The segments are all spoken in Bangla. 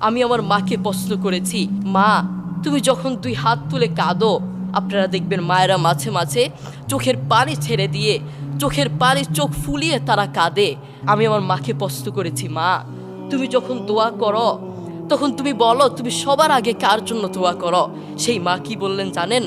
আমি আমার মাকে প্রশ্ন করেছি, মা তুমি যখন দুই হাত তুলে কাঁদো, আপনারা দেখবেন মায়েরা মাঝে মাঝে চোখের পানি ছেড়ে দিয়ে চোখের পানি চোখ ফুলিয়ে তারা কাঁদে। আমি আমার মাকে প্রশ্ন করেছি, মা তুমি যখন দোয়া করো তখন তুমি বলো তুমি সবার আগে কার জন্য দোয়া করো? সেই মা কি বললেন জানেন?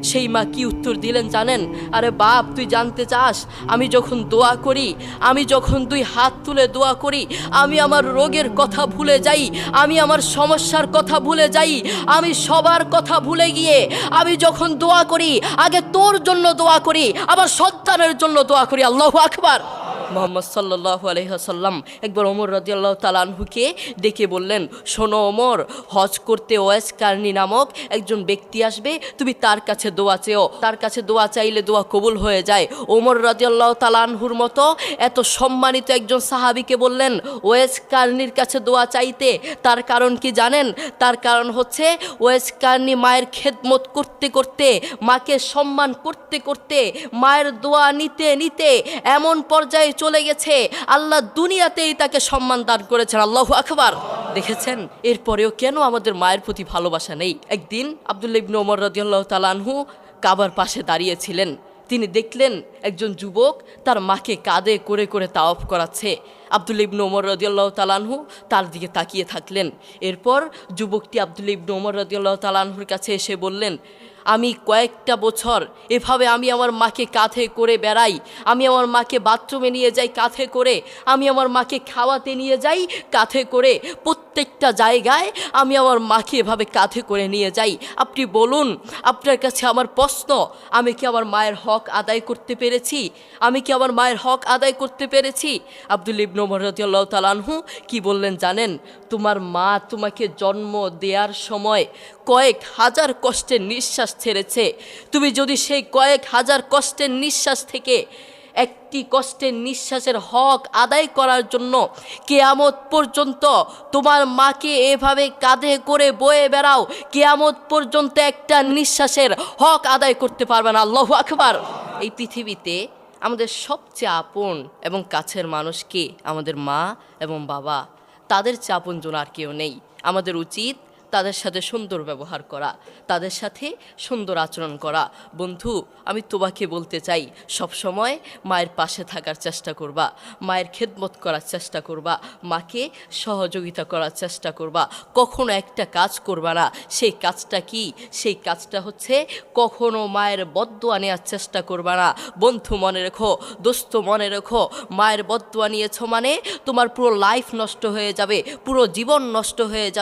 সেই মা কি উত্তর দিলেন জানেন? আরে বাপ, তুই জানতে চাস আমি যখন দোয়া করি, আমি যখন দুই হাত তুলে দোয়া করি, আমি আমার রোগের কথা ভুলে যাই, আমি আমার সমস্যার কথা ভুলে যাই, আমি সবার কথা ভুলে গিয়ে আমি যখন দোয়া করি আগে তোর জন্য দোয়া করি, আমার সন্তানের জন্য দোয়া করি। আল্লাহু আকবার। মোহাম্মদ সাল্লাল্লাহু আলাইহি ওয়াসাল্লাম একবার ওমর রাদিয়াল্লাহু তাআলা আনহুকে ডেকে বললেন, শোনো ওমর, হজ করতে ওয়াইস কারনী নামক একজন ব্যক্তি আসবে, তুমি তার কাছে দোয়া চেও, তার কাছে দোয়া চাইলে দোয়া কবুল হয়ে যায়। ওমর রাদিয়াল্লাহু তাআলা আনহুর মতো এত সম্মানিত একজন সাহাবীকে বললেন ওয়াইস কারনীর কাছে দোয়া চাইতে। তার কারণ কি জানেন? তার কারণ হচ্ছে ওয়াইস কারনী মায়ের খেদমত করতে করতে, মাকে সম্মান করতে করতে, মায়ের দোয়া নিতে নিতে এমন পর্যায়ে চলে গেছে আল্লাহ দুনিয়াতেই তাকে সম্মান দান করেছেন। আল্লাহু আকবার। দেখেছেন, এরপরেও কেন আমাদের মায়ের প্রতি ভালোবাসা নেই? একদিন আব্দুল্লাহ ইবনে ওমর রাদিয়াল্লাহু তাআলা আনহু কাবার পাশে দাঁড়িয়েছিলেন। তিনি দেখলেন একজন যুবক তার মাকে কাঁধে করে করে তাওয়াফ করাচ্ছে। আব্দুল্লাহ ইবনে ওমর রাদিয়াল্লাহু তাআলা আনহু তার দিকে তাকিয়ে থাকলেন। এরপর যুবকটি আব্দুল্লাহ ইবনে ওমর রাদিয়াল্লাহু তাআলা আনহুর কাছে এসে বললেন, আমি কয়েকটা বছর এভাবে আমি আমার মাকে কাঁধে করে বেড়াই, আমি আমার মাকে বাথরুমে নিয়ে যাই কাঁধে করে, আমি আমার মাকে খাওয়াতে নিয়ে যাই কাঁধে করে, প্রত্যেকটা জায়গায় আমি আমার মাকে এভাবে কাঁধে করে নিয়ে যাই। আপনি বলুন, আপনার কাছে আমার প্রশ্ন, আমি কি আমার মায়ের হক আদায় করতে পেরেছি? আমি কি আমার মায়ের হক আদায় করতে পেরেছি? আব্দুল্লাহ ইবনে ওমর রাদিয়াল্লাহু তাআলা আনহু কি বললেন জানেন? তোমার মা তোমাকে জন্ম দেওয়ার সময় কয়েক হাজার কষ্টের নিঃশ্বাস ছেড়েছে। তুমি যদি সেই কয়েক হাজার কষ্টের নিঃশ্বাস থেকে একটি কষ্টের নিঃশ্বাসের হক আদায় করার জন্য কিয়ামত পর্যন্ত তোমার মাকে এভাবে কাঁধে করে বয়ে বেড়াও, কিয়ামত পর্যন্ত একটা নিঃশ্বাসের হক আদায় করতে পারবে না। আল্লাহু আকবার। এই পৃথিবীতে আমাদের সবচেয়ে আপন এবং কাছের মানুষ কে? আমাদের মা এবং বাবা। তাদের চেয়ে আপনজন আর কেউ নেই। আমাদের উচিত তাদের সাথে সুন্দর ব্যবহার করা, তাদের সাথে সুন্দর আচরণ করা। বন্ধু, আমি তোমাকে বলতে চাই, সবসময় মায়ের পাশে থাকার চেষ্টা করবা, মায়ের খেদমত করার চেষ্টা করবা, মাকে সহযোগিতা করার চেষ্টা করবা। কখনো একটা কাজ করবা না, সেই কাজটা কি? সেই কাজটা হচ্ছে কখনো মায়ের বদদোয়া নেওয়ার চেষ্টা করবা না। বন্ধু মনে রেখো, দোস্ত মনে রেখো, মায়ের বদদোয়া নিয়েছো মানে তোমার পুরো লাইফ নষ্ট হয়ে যাবে, পুরো জীবন নষ্ট হয়ে যাবে।